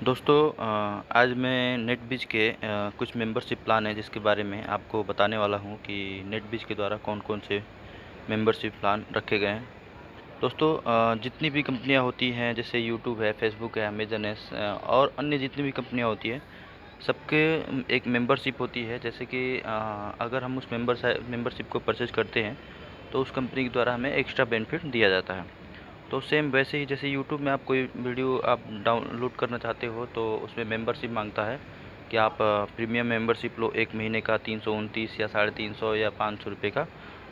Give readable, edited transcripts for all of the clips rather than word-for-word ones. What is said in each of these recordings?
दोस्तों आज मैं नेटबीज के कुछ मेंबरशिप प्लान है जिसके बारे में आपको बताने वाला हूँ कि नेटबीज के द्वारा कौन-कौन से मेंबरशिप प्लान रखे गए हैं। दोस्तों जितनी भी कंपनियाँ होती हैं जैसे यूट्यूब है, फेसबुक है, अमेज़न है और अन्य जितनी भी कंपनियाँ होती हैं सबके एक मेंबरशिप होती है। जैसे कि अगर हम उस मेंबरशिप को परचेज़ करते हैं तो उस कंपनी के द्वारा हमें एक्स्ट्रा बेनिफिट दिया जाता है। तो सेम वैसे ही जैसे यूट्यूब में आप कोई वीडियो आप डाउनलोड करना चाहते हो तो उसमें मेंबरशिप मांगता है कि आप प्रीमियम मेंबरशिप लो 1 महीने का 329 या 350 या 500 रुपये का,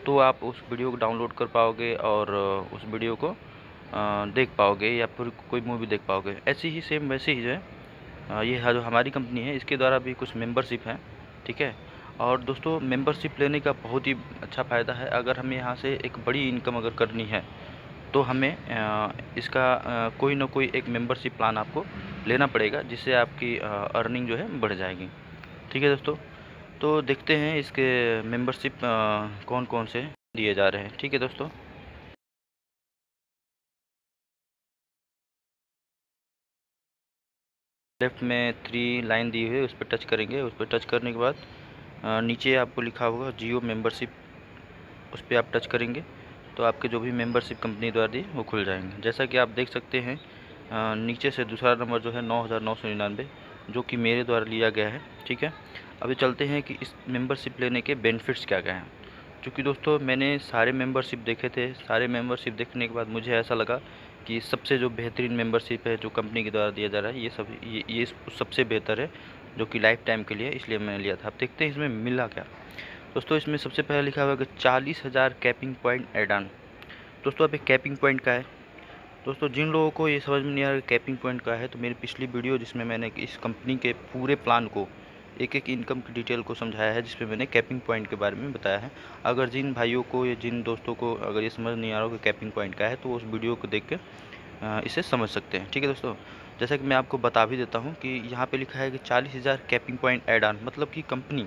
तो आप उस वीडियो को डाउनलोड कर पाओगे और उस वीडियो को देख पाओगे या फिर कोई मूवी देख पाओगे। ऐसी ही सेम वैसे ही जो है ये जो हमारी कंपनी है इसके द्वारा भी कुछ मेंबरशिप हैं, ठीक है। और दोस्तों मेंबरशिप लेने का बहुत ही अच्छा फ़ायदा है। अगर हमें यहाँ से एक बड़ी इनकम अगर करनी है तो हमें इसका कोई ना कोई एक मेंबरशिप प्लान आपको लेना पड़ेगा जिससे आपकी अर्निंग जो है बढ़ जाएगी। ठीक है दोस्तों, तो देखते हैं इसके मेंबरशिप कौन-कौन से दिए जा रहे हैं। ठीक है दोस्तों। लेफ्ट में 3 लाइन दी हुई है, उस पर टच करेंगे। उस पर टच करने के बाद नीचे आपको लिखा होगा जियो मेंबरशिप, उस पर आप टच करेंगे तो आपके जो भी मेंबरशिप कंपनी द्वारा दी वो खुल जाएंगे। जैसा कि आप देख सकते हैं नीचे से दूसरा नंबर जो है 9,999 जो कि मेरे द्वारा लिया गया है। ठीक है, अभी चलते हैं कि इस मेंबरशिप लेने के बेनिफिट्स क्या क्या हैं। क्योंकि दोस्तों मैंने सारे मेंबरशिप देखे थे, सारे मेंबरशिप देखने के बाद मुझे ऐसा लगा कि सबसे जो बेहतरीन मेंबरशिप है जो कंपनी के द्वारा दिया जा रहा है ये सबसे बेहतर है जो कि लाइफ टाइम के लिए, इसलिए मैंने लिया था। अब देखते हैं इसमें मिला क्या। दोस्तों इसमें सबसे पहले लिखा हुआ है कि 40,000 कैपिंग पॉइंट ऐड ऑन। दोस्तों अब एक कैपिंग पॉइंट का है। दोस्तों जिन लोगों को ये समझ में नहीं आ रहा कैपिंग पॉइंट का है तो मेरी पिछली वीडियो जिसमें मैंने इस कंपनी के पूरे प्लान को एक एक इनकम की डिटेल को समझाया है, जिसमें मैंने कैपिंग पॉइंट के बारे में बताया है। अगर जिन भाइयों को या जिन दोस्तों को अगर ये समझ नहीं आ रहा हो कि कैपिंग पॉइंट का है तो उस वीडियो को देख के इसे समझ सकते हैं। ठीक है दोस्तों, जैसा कि मैं आपको बता भी देता हूँ कि यहाँ पे लिखा है कि 40,000 कैपिंग पॉइंट ऐड ऑन, मतलब कि कंपनी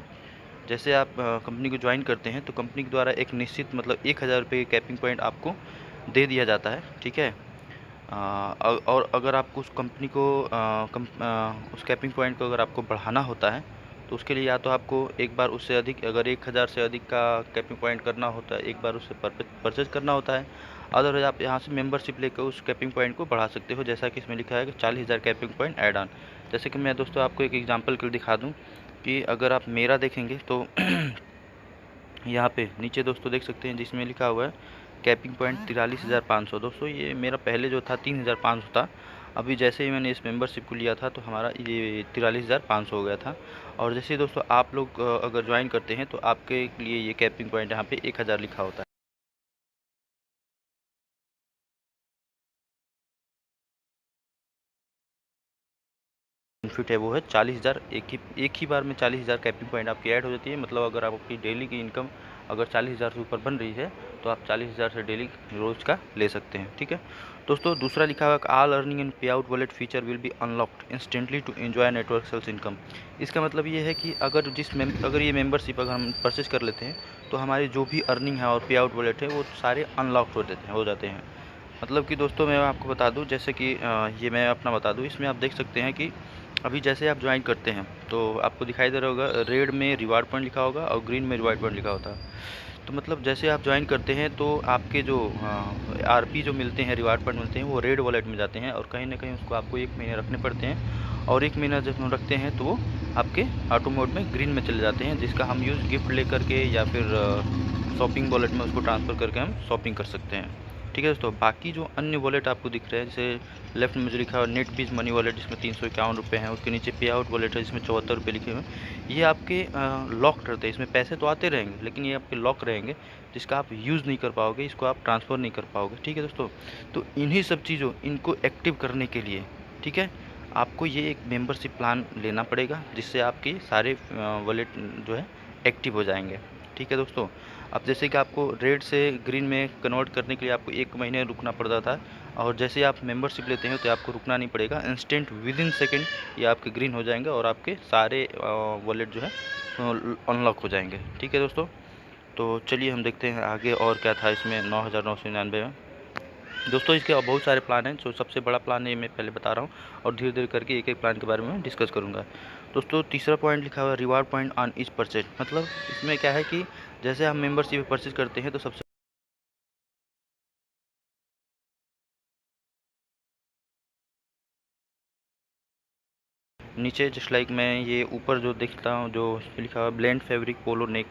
जैसे आप कंपनी को ज्वाइन करते हैं तो कंपनी के द्वारा एक निश्चित मतलब 1,000 रुपये की कैपिंग पॉइंट आपको दे दिया जाता है। ठीक है, और अगर आपको उस कंपनी को उस कैपिंग पॉइंट को अगर आपको बढ़ाना होता है तो उसके लिए या तो आपको एक बार उससे अधिक, अगर 1,000 से अधिक का कैपिंग पॉइंट करना होता है, एक बार उससे परचेज करना होता है। अदरवाइज आप यहाँ से मेंबरशिप लेकर उस कैपिंग पॉइंट को बढ़ा सकते हो, जैसा कि इसमें लिखा है कि 40,000 कैपिंग पॉइंट ऐड ऑन। जैसे कि मैं दोस्तों आपको एक एग्जांपल के लिए दिखा दूँ कि अगर आप मेरा देखेंगे तो यहाँ पे नीचे दोस्तों देख सकते हैं जिसमें लिखा हुआ है कैपिंग पॉइंट 43,500। दोस्तों ये मेरा पहले जो था 3,500 था, अभी जैसे ही मैंने इस मेंबरशिप को लिया था तो हमारा ये 43,500 हो गया था। और जैसे ही दोस्तों आप लोग अगर ज्वाइन करते हैं तो आपके लिए ये कैपिंग पॉइंट यहाँ पे 1,000 लिखा होता है। बेनिफिट है वो है 40,000, एक ही बार में 40,000 कैपिंग पॉइंट आपकी ऐड हो जाती है। मतलब अगर आप अपनी डेली की इनकम अगर 40,000 से ऊपर बन रही है तो आप 40,000 से डेली रोज का ले सकते हैं। ठीक है दोस्तों, दूसरा लिखा हुआ all earning and pay out wallet feature will be unlocked instantly to enjoy network sales income. इसका मतलब ये है कि अगर ये मेंबरशिप अगर हम परचेज कर लेते हैं तो हमारी जो भी अर्निंग है और पे आउट वॉलेट है वो सारे अनलॉक हो जाते हैं। मतलब कि दोस्तों मैं आपको बता दूं, जैसे कि ये मैं अपना बता दूं, इसमें आप देख सकते हैं कि अभी जैसे आप ज्वाइन करते हैं तो आपको दिखाई दे रहा होगा रेड में रिवार्ड पॉइंट लिखा होगा और ग्रीन में रिवार्ड पॉइंट लिखा होता है। तो मतलब जैसे आप ज्वाइन करते हैं तो आपके जो आरपी जो मिलते हैं, रिवार्ड पॉइंट मिलते हैं, वो रेड वॉलेट में जाते हैं और कहीं ना कहीं उसको आपको 1 महीने रखने पड़ते हैं। और 1 महीना जब हम रखते हैं तो वो आपके ऑटो मोड में ग्रीन में चले जाते हैं, जिसका हम यूज़ गिफ्ट लेकर के या फिर शॉपिंग वॉलेट में उसको ट्रांसफ़र करके हम शॉपिंग कर सकते हैं। ठीक है दोस्तों, बाकी जो अन्य वॉलेट आपको दिख रहे हैं जैसे लेफ्ट में जो लिखा हुआ नेटबीज मनी वॉलेट जिसमें 351 रुपये हैं, उसके नीचे पे आउट वॉलेट है जिसमें 74 रुपये लिखे हुए हैं, ये आपके लॉक रहते हैं। इसमें पैसे तो आते रहेंगे लेकिन ये आपके लॉक रहेंगे, जिसका आप यूज़ नहीं कर पाओगे, इसको आप ट्रांसफ़र नहीं कर पाओगे। ठीक है दोस्तों, तो इन्हीं सब चीज़ों इनको एक्टिव करने के लिए, ठीक है, आपको ये एक मेंबरशिप प्लान लेना पड़ेगा जिससे आपके सारे वॉलेट जो है एक्टिव हो जाएंगे। ठीक है दोस्तों, अब जैसे कि आपको रेड से ग्रीन में कन्वर्ट करने के लिए आपको 1 महीने रुकना पड़ता था, और जैसे आप मेंबरशिप लेते हैं तो आपको रुकना नहीं पड़ेगा, इंस्टेंट विद इन सेकेंड ये आपके ग्रीन हो जाएंगे और आपके सारे वॉलेट जो है अनलॉक हो जाएंगे। ठीक है दोस्तों, तो चलिए हम देखते हैं आगे और क्या था इसमें 9,999 में। दोस्तों इसके और बहुत सारे प्लान हैं, जो सबसे बड़ा प्लान है मैं पहले बता रहा हूँ और धीरे धीरे करके एक एक प्लान के बारे में डिस्कस करूँगा। दोस्तों तीसरा पॉइंट लिखा हुआ है reward point on each purchase. मतलब इसमें क्या है कि जैसे हम मेंबरशिप परचेज करते हैं तो सबसे नीचे जस्ट लाइक मैं ये ऊपर जो देखता हूँ जो इस पर लिखा हुआ है ब्लेंड फैब्रिक पोलो नेक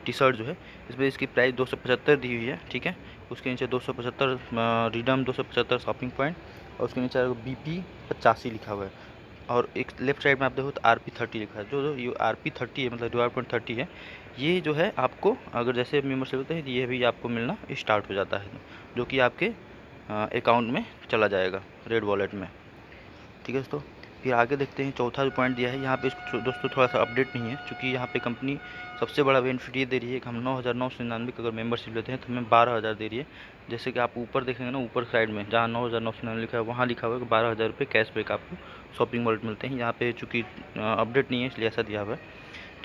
टी शर्ट जो है, इसमें इसकी प्राइस 275 दी हुई है, ठीक है। उसके नीचे 275 रिडम 275 शॉपिंग पॉइंट, और उसके नीचे BP 85 लिखा हुआ है। और एक लेफ्ट साइड में आप देखो तो RP 30 लिखा है। जो ये RP 30 है मतलब रिवार्ड पॉइंट 30 है, ये जो है आपको अगर जैसे मेम्बरशिप होते हैं तो ये भी आपको मिलना स्टार्ट हो जाता है, जो कि आपके अकाउंट में चला जाएगा रेड वॉलेट में, ठीक है दोस्तों। फिर आगे देखते हैं चौथा जो पॉइंट दिया है यहाँ पे दोस्तों थोड़ा सा अपडेट नहीं है, क्योंकि यहाँ पे कंपनी सबसे बड़ा बेनिफिट ये दे रही है कि हम 9,999 की अगर मेंबरशिप लेते हैं तो हमें 12,000 दे रही है। जैसे कि आप ऊपर देखेंगे ना, ऊपर साइड में जहाँ 9,999 लिखा है वहाँ लिखा हुआ है कि 12,000 रुपये कैशबैक आपको शॉपिंग वॉलेट मिलते हैं। यहाँ पे चूँकि अपडेट नहीं है इसलिए ऐसा दिया हुआ है,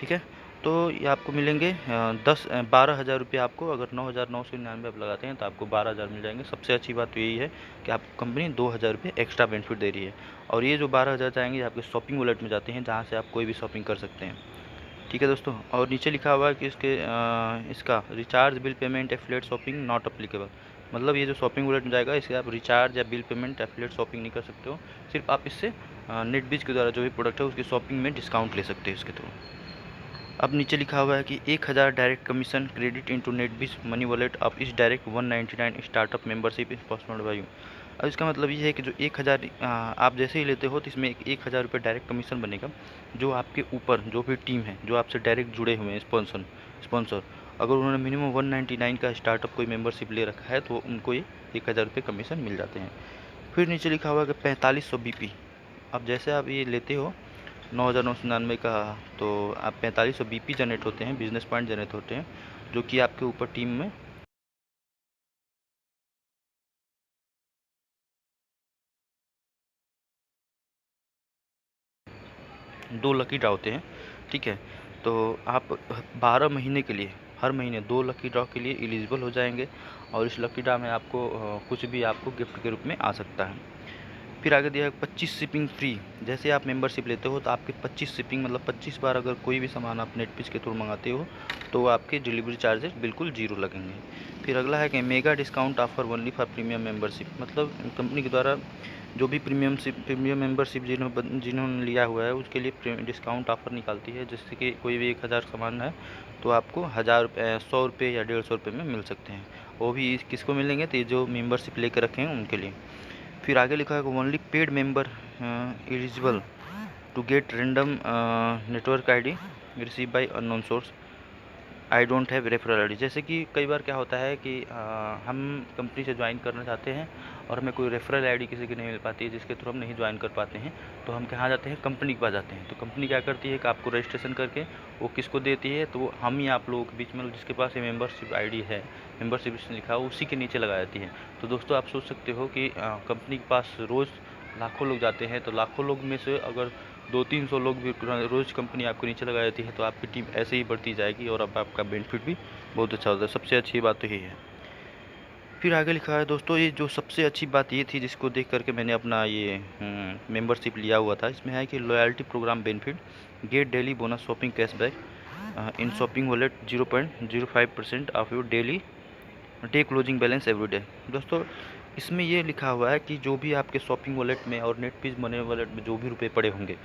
ठीक है। तो ये आपको मिलेंगे 12,000 रुपये आपको, अगर 9,999 आप लगाते हैं तो आपको 12,000 मिल जाएंगे। सबसे अच्छी बात तो यही है कि आपको कंपनी 2,000 रुपये एक्स्ट्रा बेनिफिट दे रही है, और ये जो 12,000 जाएंगे आपके शॉपिंग वॉलेट में जाते हैं, जहाँ से आप कोई भी शॉपिंग कर सकते हैं, ठीक है दोस्तों। और नीचे लिखा हुआ है कि इसका recharge bill payment affiliate shopping not applicable. मतलब ये जो शॉपिंग वॉलेट में जाएगा इससे आप रिचार्ज या बिल पेमेंट एफिलिएट शॉपिंग नहीं कर सकते हो, सिर्फ आप इससे नेटबीज के द्वारा जो भी प्रोडक्ट है उसकी शॉपिंग में डिस्काउंट ले सकते हैं इसके थ्रू। अब नीचे लिखा हुआ है कि 1,000 डायरेक्ट कमीशन क्रेडिट इनटू नेटबीज मनी वॉलेट ऑफ इस direct 199 startup membership is possible by you. अब इसका मतलब ये है कि जो 1,000 आप जैसे ही लेते हो तो इसमें 1,000 रुपये डायरेक्ट कमीशन बनेगा, जो आपके ऊपर जो भी टीम है जो आपसे डायरेक्ट जुड़े हुए हैं स्पॉन्सर, अगर उन्होंने मिनिमम 199 का स्टार्टअप कोई मेंबरशिप ले रखा है तो उनको ये 1,000 रुपये कमीशन मिल जाते हैं। फिर नीचे लिखा हुआ है कि 4500 BP। अब जैसे आप ये लेते हो 9,999 का, तो आप 4500 BP जनरेट होते हैं, बिजनेस पॉइंट जनरेट होते हैं, जो कि आपके ऊपर टीम में दो लकी ड्रा होते हैं, ठीक है। तो आप 12 महीने के लिए हर महीने 2 लकी ड्रा के लिए एलिजिबल हो जाएंगे, और इस लकी ड्रा में आपको कुछ भी आपको गिफ्ट के रूप में आ सकता है। फिर आगे दिया है 25 शिपिंग फ्री। जैसे आप मेंबरशिप लेते हो तो आपके 25 शिपिंग मतलब 25 बार अगर कोई भी सामान आप नेटपीस के थ्रू मंगाते हो तो आपके डिलीवरी चार्जेस बिल्कुल जीरो लगेंगे। फिर अगला है कि mega discount offer only for premium membership. मतलब कंपनी के द्वारा जो भी प्रीमियम मेंबरशिप जिन्होंने लिया हुआ है उसके लिए डिस्काउंट ऑफर निकालती है। जैसे कि कोई भी 1,000 सामान है तो आपको 1,000 या 150 रुपये में मिल सकते हैं। वो भी किसको मिलेंगे, तो ये जो मेंबरशिप लेकर रखे हैं उनके लिए। फिर आगे लिखा है only paid member eligible to get random network ID receive by unknown source. I don't have referral ID। जैसे कि कई बार क्या होता है कि हम कंपनी से ज्वाइन करना चाहते हैं और हमें कोई रेफरल ID किसी की नहीं मिल पाती है, जिसके थ्रू हम नहीं ज्वाइन कर पाते हैं, तो हम कहाँ जाते हैं, कंपनी के पास जाते हैं। तो कंपनी क्या करती है कि आपको रजिस्ट्रेशन करके वो किसको देती है, तो वो हम ही आप लोगों के बीच में जिसके पास ये मेंबरशिप ID है, मेंबरशिप लिखा हो, उसी के नीचे लगा देती है। तो दोस्तों आप सोच सकते हो कि कंपनी के पास रोज़ लाखों लोग जाते हैं, तो लाखों लोग में से अगर 200-300 लोग भी रोज़ कंपनी आपको नीचे लगा देती है तो आपकी टीम ऐसे ही बढ़ती जाएगी और अब आपका बेनिफिट भी बहुत अच्छा होता है। सबसे अच्छी बात तो यही है। फिर आगे लिखा है दोस्तों, ये जो सबसे अच्छी बात ये थी जिसको देख करके मैंने अपना ये मेंबरशिप लिया हुआ था, इसमें है कि loyalty program benefit get daily bonus shopping cashback in shopping wallet 0.05% off your daily day closing balance everyday. दोस्तों इसमें ये लिखा हुआ है कि जो भी आपके शॉपिंग वॉलेट में और नेटपीस मनी वॉलेट में जो भी रुपए पड़े होंगे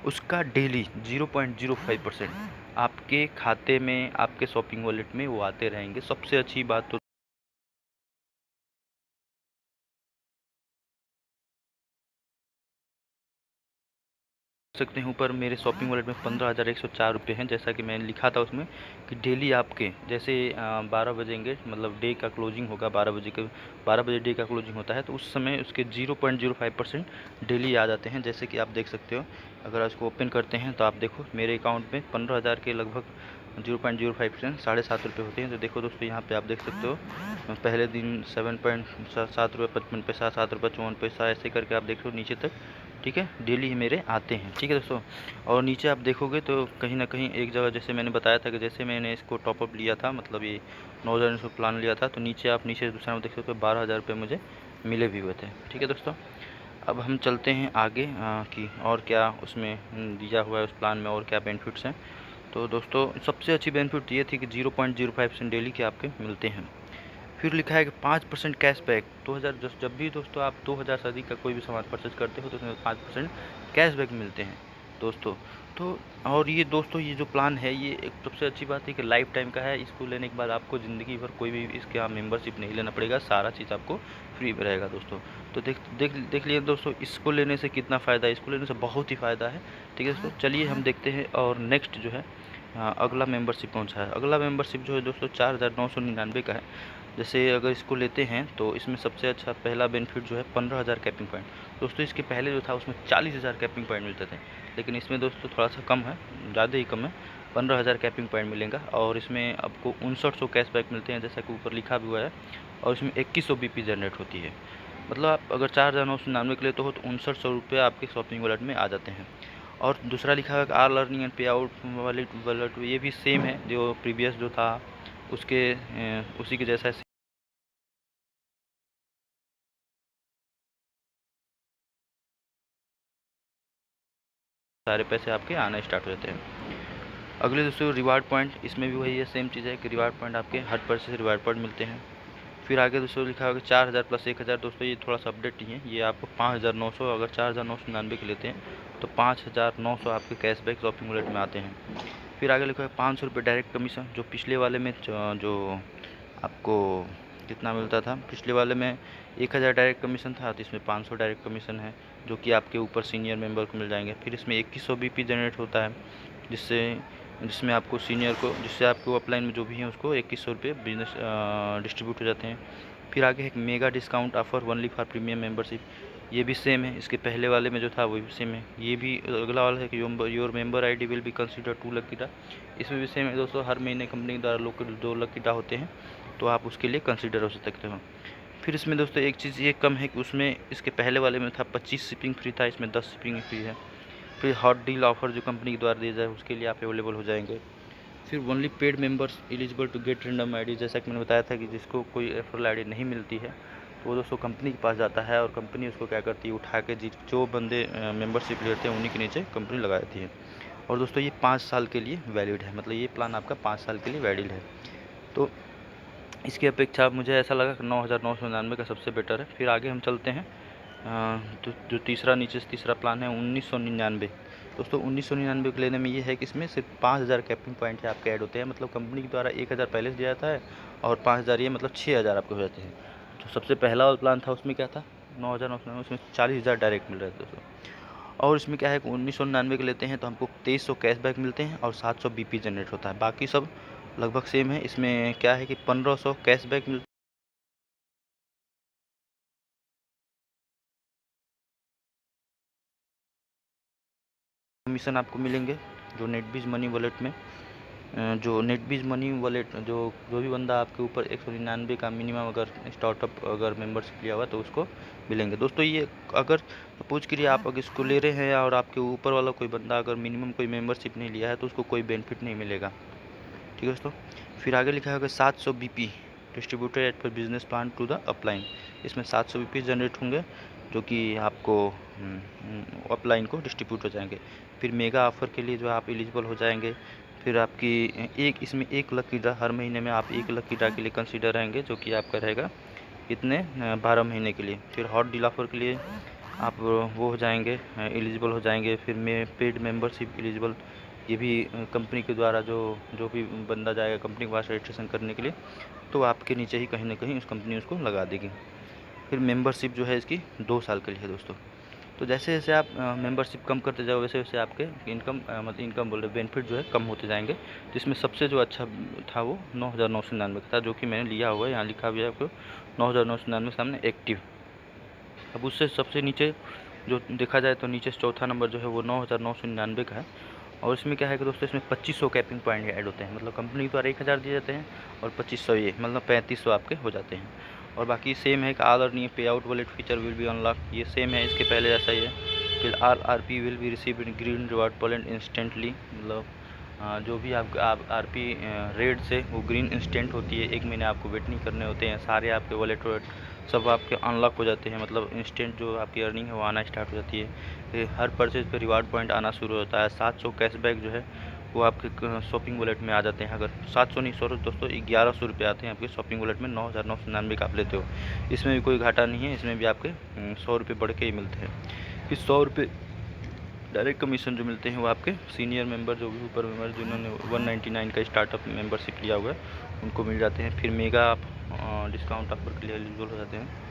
उसका डेली 0.05% आपके खाते में, आपके शॉपिंग वॉलेट में वो आते रहेंगे। सबसे अच्छी बात तो सकते हैं ऊपर मेरे शॉपिंग वॉलेट में 15,104 रुपये हैं। जैसा कि मैंने लिखा था उसमें कि डेली आपके जैसे 12 बजेंगे, मतलब डे का क्लोजिंग होगा 12 बजे डे का क्लोजिंग होता है, तो उस समय उसके 0.05% डेली आ जाते हैं। जैसे कि आप देख सकते हो, अगर उसको ओपन करते हैं तो आप देखो मेरे अकाउंट में 15,000 के लगभग 0.05% 7.5 रुपये होते हैं। तो देखो दोस्तों यहाँ पे आप देख सकते हो पहले दिन 7.7 रुपये 55 पैसा, 7 रुपये 54 पैसा, ऐसे करके आप देख लो नीचे तक, ठीक है, डेली मेरे आते हैं, ठीक है दोस्तों। और नीचे आप देखोगे तो कहीं ना कहीं एक जगह जैसे मैंने बताया था कि जैसे मैंने इसको टॉपअप लिया था, मतलब ये 9,000 प्लान लिया था, तो नीचे आप नीचे दूसरा में देख सकते हो 12,000 रुपये मुझे मिले भी हुए थे। ठीक है दोस्तों, अब हम चलते हैं आगे कि और क्या उसमें दिया हुआ है उस प्लान में और क्या बेनिफिट्स हैं। तो दोस्तों सबसे अच्छी बेनिफिट ये थी कि 0.05% डेली के आपके मिलते हैं। फिर लिखा है कि 5% कैशबैक 2000, जब भी दोस्तों आप 2000 से अधिक का कोई भी सामान परचेज करते हो तो उसमें 5% कैशबैक मिलते हैं दोस्तों। तो और ये दोस्तों ये जो प्लान है ये एक सबसे अच्छी बात है कि लाइफ टाइम का है। इसको लेने के बाद आपको ज़िंदगी भर कोई भी इसके यहाँ मेंबरशिप नहीं लेना पड़ेगा, सारा चीज़ आपको फ्री में रहेगा दोस्तों। तो देख लिए दोस्तों, इसको लेने से कितना फ़ायदा है, इसको लेने से बहुत ही फ़ायदा है। ठीक है दोस्तों, चलिए हम देखते हैं। और नेक्स्ट जो है अगला मेंबरशिप कौन सा है। अगला मेंबरशिप जो है दोस्तों 4999 का है। जैसे अगर इसको लेते हैं तो इसमें सबसे अच्छा पहला बेनिफिट जो है 15,000 कैपिंग पॉइंट। दोस्तों इसके पहले जो था उसमें 40,000 कैपिंग पॉइंट मिलते थे, लेकिन इसमें दोस्तों थोड़ा सा कम है, ज़्यादा ही कम है, 15,000 कैपिंग पॉइंट मिलेगा। और इसमें आपको 5900 कैशबैक मिलते हैं जैसा कि ऊपर लिखा भी हुआ है। और इसमें 2100 BP जनरेट होती है। मतलब आप अगर 4999 के लिए तो हो तो 5900 रुपये आपके शॉपिंग वॉलेट में आ जाते हैं। और दूसरा लिखा है are learning and pay out wallet, ये भी सेम है जो प्रीवियस जो था उसके उसी के जैसा सारे पैसे आपके आना स्टार्ट हो जाते हैं। अगले दोस्तों रिवार्ड पॉइंट, इसमें भी वही है, सेम चीज़ है कि रिवार्ड पॉइंट आपके हर परचेज से रिवार्ड पॉइंट मिलते हैं। फिर आगे दोस्तों लिखा होगा 4000 प्लस 1000। दोस्तों ये थोड़ा सा अपडेट नहीं है, ये आपको 5900, अगर 4999 के लेते हैं तो 5900 आपके कैशबैक शॉपिंग वॉलेट में आते हैं। फिर आगे लिखा है 500 रुपये डायरेक्ट कमीशन, जो पिछले वाले में जो आपको कितना मिलता था, पिछले वाले में 1000 डायरेक्ट कमीशन था, तो इसमें 500 डायरेक्ट कमीशन है जो कि आपके ऊपर सीनियर मेंबर को मिल जाएंगे। फिर इसमें 2100 BP जनरेट होता है जिसमें आपको सीनियर को, जिससे आपको अपलाइन में जो भी है उसको 2100 रुपये बिजनेस डिस्ट्रीब्यूट हो जाते हैं। फिर आगे एक mega discount offer only for premium membership, ये भी सेम है, इसके पहले वाले में जो था वो भी सेम है। ये भी अगला वाला है कि your member ID will be consider 2 lucky draw, इसमें भी सेम है दोस्तों। हर महीने कंपनी के द्वारा लोग 2 लकी ड्रा होते हैं, तो आप उसके लिए कंसिडर हो सकते हो। फिर इसमें दोस्तों एक चीज़ ये कम है कि उसमें इसके पहले वाले में था 25 शिपिंग फ्री था, इसमें 10 शिपिंग फ्री है। फिर हॉट डील ऑफर जो कंपनी के द्वारा दिया जाए उसके लिए आप अवेलेबल हो जाएंगे। फिर only paid members eligible to get random ID, जैसा कि मैंने बताया था कि जिसको कोई रेफरल ID नहीं मिलती है तो वो दोस्तों कंपनी के पास जाता है और कंपनी उसको क्या करती है, उठा के जो बंदे मेंबरशिप लेते हैं उन्हीं के नीचे कंपनी लगा देती है। और दोस्तों ये 5 साल के लिए वैलिड है, मतलब ये प्लान आपका 5 साल के लिए वैलिड है। तो इसकी अपेक्षा मुझे ऐसा लगा कि 9999 का सबसे बेटर है। फिर आगे हम चलते हैं तो जो नीचे से तीसरा प्लान है 1999। दोस्तों 1999 को लेने में ये है कि इसमें सिर्फ 5000 कैपिंग पॉइंट आपके ऐड होते हैं, मतलब कंपनी के द्वारा 1000 पहले से दिया जाता है और 5000 ये मतलब 6000 आपके हो जाते हैं। जो सबसे पहला वाला प्लान था उसमें क्या था 9999, उसमें 40,000 डायरेक्ट मिल रहे थे दोस्तों। और इसमें क्या है कि 1999 के लेते हैं तो हमको 2300 कैशबैक मिलते हैं और 700 BP जनरेट होता है, बाकी सब लगभग सेम है। इसमें क्या है कि 1500 कैशबैक मिलता कमीशन आपको मिलेंगे। जो नेटबीज मनी वॉलेट में जो नेटबीज मनी वॉलेट जो भी बंदा आपके ऊपर 199 का मिनिमम अगर स्टार्टअप अगर मेंबरशिप लिया हुआ तो उसको मिलेंगे दोस्तों। ये अगर सपोज करिए आप अगर इसको ले रहे हैं और आपके ऊपर वाला कोई बंदा अगर मिनिमम कोई मेंबरशिप नहीं लिया है तो उसको कोई बेनिफिट नहीं मिलेगा। ठीक है दोस्तों, फिर आगे लिखा होगा 700 BP distributed at per business plan to the upline, इसमें 700 BP जनरेट होंगे जो कि आपको अपलाइन को डिस्ट्रीब्यूट हो जाएंगे। फिर मेगा ऑफर के लिए जो आप एलिजिबल हो जाएंगे। फिर आपकी इसमें 1 लकी ड्रा, हर महीने में आप 1 लकी ड्रा के लिए कंसिडर रहेंगे जो कि आपका रहेगा कितने 12 महीने के लिए। फिर हॉट डील ऑफर के लिए आप वो हो जाएंगे एलिजिबल हो जाएंगे। फिर पेड मेंबरशिप एलिजिबल, ये भी कंपनी के द्वारा जो भी बंदा जाएगा कंपनी के पास रजिस्ट्रेशन करने के लिए तो आपके नीचे ही कहीं ना कहीं उस कंपनी उसको लगा देगी। फिर मेंबरशिप जो है इसकी 2 साल के लिए है दोस्तों। तो जैसे जैसे आप मेंबरशिप कम करते जाओ वैसे वैसे आपके इनकम मतलब इनकम बोल रहे बेनिफिट जो है कम होते जाएंगे। तो इसमें सबसे जो अच्छा था वो 9999 का था, जो कि मैंने लिया हुआ है, यहाँ लिखा हुआ है आपको 9999 सामने एक्टिव। अब उससे सबसे नीचे जो देखा जाए तो नीचे से चौथा नंबर जो है वो 9999 का है। और इसमें क्या है कि दोस्तों इसमें 2500 कैपिंग पॉइंट ऐड होते हैं, मतलब कंपनी के द्वारा 1000 दिए जाते हैं और 2500 ये मतलब 3500 आपके हो जाते हैं। और बाकी सेम है कि आल नहीं है पे out wallet feature will B unlock, ये सेम है इसके पहले जैसा ही है। फिर RP will be receive in green reward point instantly, मतलब जो भी आप RP रेड से वो ग्रीन इंस्टेंट होती है, 1 महीने आपको वेट नहीं करने होते हैं, सारे आपके वॉलेट सब आपके अनलॉक हो जाते हैं, मतलब इंस्टेंट जो आपकी अर्निंग है वो आना स्टार्ट हो जाती है। फिर हर परचेज पे रिवार्ड पॉइंट आना शुरू होता है। 700 कैशबैक जो है वो आपके शॉपिंग वॉलेट में आ जाते हैं। अगर 700 नहीं, सॉरी दोस्तों, 1100 रुपये आते हैं आपके शॉपिंग वॉलेट में। 9,999 का आप लेते हो, इसमें भी कोई घाटा नहीं है, इसमें भी आपके 100 रुपये बढ़ के ही मिलते हैं। फिर 100 रुपये डायरेक्ट कमीशन जो मिलते हैं वो आपके सीनियर मेंबर, जो भी ऊपर मेंबर जिन्होंने 199 का स्टार्टअप मेंबरशिप लिया हुआ है, उनको मिल जाते हैं। फिर मेगा आप डिस्काउंट ऑफर के लिए एलिजिबल हो जाते हैं।